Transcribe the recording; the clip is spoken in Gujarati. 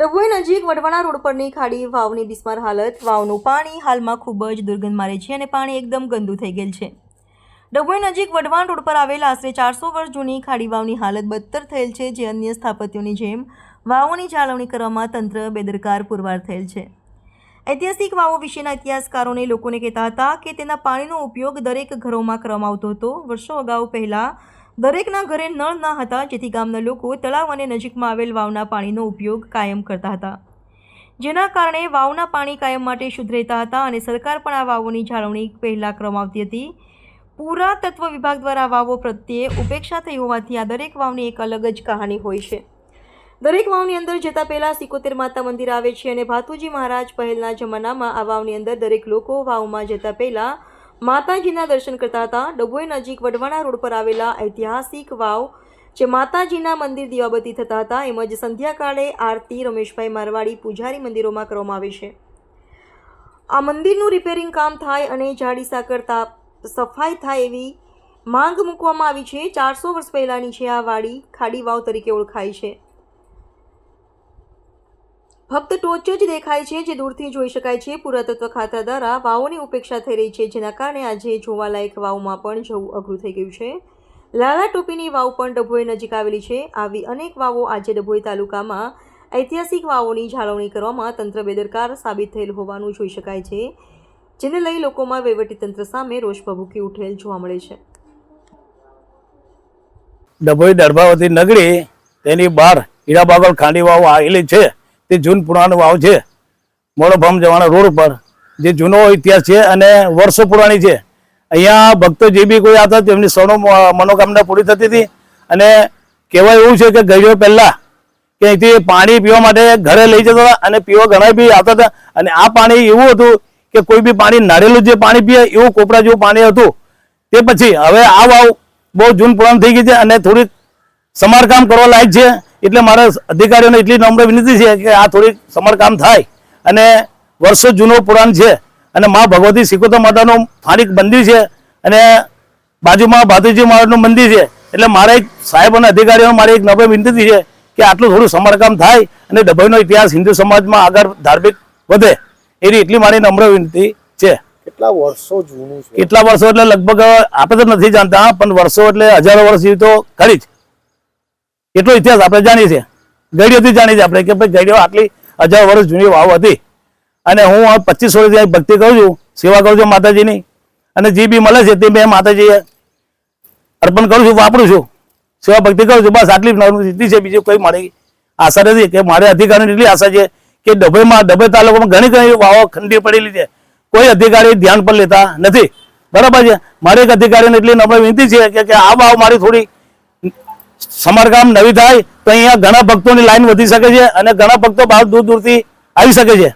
ડભોઈ નજીક વઢવાણા રોડ પરની ખાડી વાવની બિસ્માર હાલત. વાવનું પાણી હાલમાં ખૂબ જ દુર્ગંધ મારે છે અને પાણી એકદમ ગંદુ થઈ ગયેલ છે. ડભોઈ નજીક વઢવાણ રોડ પર આવેલ આશરે 400 વર્ષ જૂની ખાડી વાવની હાલત બદતર થયેલ છે, જે અન્ય સ્થાપત્યોની જેમ વાવોની જાળવણી કરવામાં તંત્ર બેદરકાર પુરવાર થયેલ છે. ઐતિહાસિક વાવો વિશેના ઇતિહાસકારોને લોકોને કહેતા હતા કે તેના પાણીનો ઉપયોગ દરેક ઘરોમાં કરવામાં આવતો હતો. વર્ષો અગાઉ પહેલાં દરેકના ઘરે નળ ન હતા, જેથી ગામના લોકો તળાવ અને નજીકમાં આવેલ વાવના પાણીનો ઉપયોગ કાયમ કરતા હતા, જેના કારણે વાવના પાણી કાયમ માટે શુદ્ધ રહેતા હતા અને સરકાર પણ આ વાવોની જાળવણી પહેલાં કરવામાં આવતી હતી. પુરાતત્વ વિભાગ દ્વારા વાવો પ્રત્યે ઉપેક્ષા થઈ હોવાથી આ દરેક વાવની એક અલગ જ કહાની હોય છે. દરેક વાવની અંદર જતા પહેલાં 71 માતા મંદિર આવે છે અને ભાતુજી મહારાજ પહેલના જમાનામાં આ વાવની અંદર દરેક લોકો વાવમાં જતા પહેલાં માતાજીના દર્શન કરતા હતા. ડભોઈ નજીક વઢવાણા રોડ પર આવેલા ઐતિહાસિક વાવ, જે માતાજીના મંદિર દીવાબત્તી થતા હતા, એમ જ સંધ્યાકાળે આરતી રમેશભાઈ મારવાડી પૂજારી મંદિરોમાં કરવામાં આવે છે. આ મંદિરનું રિપેરિંગ કામ થાય અને જાડી સાકર સફાઈ થાય એવી માંગ મૂકવામાં આવી છે. 400 વર્ષ પહેલાંની છે આ વાડી ખાડી વાવ તરીકે ઓળખાય છે. ફક્ત ટોચ જ દેખાય છે, જે દૂરથી જોઈ શકાય છે. પુરાતત્વ ખાતા દ્વારા વાવોની ઉપેક્ષા થઈ રહી છે, જેના કારણે આજે જોવાલાયક વાવમાં પણ જવું અઘરું થઈ ગયું છે. લાલા ટોપીની વાવ પણ ડભોઈ નજીક આવેલી છે. આવી અનેક વાવો આજે ડભોઈ તાલુકામાં ઐતિહાસિક વાવોની જાળવણી કરવામાં તંત્ર બેદરકાર સાબિત થયેલ હોવાનું જોઈ શકાય છે, જેને લઈ લોકોમાં વહીવટીતંત્ર સામે રોષ ભભૂકી ઉઠેલ જોવા મળે છે. ડભોઈ દર્ભાવતી નગરી તેની બહાર હીરાબાગલ ખાંડી વાવ આવેલી છે. તે જૂન પુરાણો વાવ છે, મોડોફામ જવાના રોડ પર, જે જૂનો ઇતિહાસ છે અને વર્ષો પુરાણી છે. અહીંયા ભક્તો જે બી કોઈ આવતા તેમની સૌનો મનોકામના પૂરી થતી હતી. અને કહેવાય એવું છે કે ગઈડો પહેલા કે અહીંથી પાણી પીવા માટે ઘરે લઈ જતા હતા અને પીવા ઘણા બી આવતા હતા. અને આ પાણી એવું હતું કે કોઈ બી પાણી નાળેલું જે પાણી પીએ એવું કોપરા જેવું પાણી હતું. તે પછી હવે આ વાવ બહુ જૂન પુરાણ થઈ ગઈ છે અને થોડીક સમારકામ કરવા લાયક છે. એટલે મારા અધિકારીઓને એટલી નમ્ર વિનંતી છે કે આ થોડીક સમારકામ થાય. અને વર્ષો જૂનો પુરાણ છે અને મા ભગવતી સિકોતર માતાનું સ્થાનિક મંદિર છે અને બાજુમાં ભાતુજી મહારાજનું મંદિર છે. એટલે મારા એક સાહેબ અને અધિકારીઓને મારી એક નમ્ર વિનંતી છે કે આટલું થોડું સમારકામ થાય અને ડભોઈનો ઇતિહાસ હિન્દુ સમાજમાં આગળ ધાર્મિક વધે, એવી એટલી મારી નમ્ર વિનંતી છે. કેટલા વર્ષો જૂનું છે? કેટલા વર્ષો એટલે લગભગ આપણે તો નથી જાણતા, પણ વર્ષો એટલે હજારો વર્ષ જેવી તો ખરી જ. એટલો ઇતિહાસ આપણે જાણીએ છીએ, ગઈડીઓથી જાણીએ છીએ આપણે કે ભાઈ ગઈડીઓ આટલી 1000 વર્ષ જૂની વાવ હતી. અને હું 25 વર્ષથી ભક્તિ કરું છું, સેવા કરું છું માતાજીની. અને જે બી મળે છે તે મેં માતાજી અર્પણ કરું છું, વાપરું છું, સેવા ભક્તિ કરું છું. બસ આટલી વિનંતી છે, બીજું કોઈ મારી આશા નથી. કે મારે અધિકારીની એટલી આશા છે કે ડભોઈ તાલુકામાં ઘણી વાવો ખંડી પડેલી છે, કોઈ અધિકારી ધ્યાન પર લેતા નથી. બરાબર છે. મારે એક અધિકારીને એટલી નમ્ર વિનંતી છે કે આ વાવ મારી થોડી સમારકામ નવી થાય તો અહીંયા ઘણા ભક્તોની લાઈન વધી શકે છે અને ઘણા ભક્તો બહાર દૂર દૂરથી આવી શકે છે.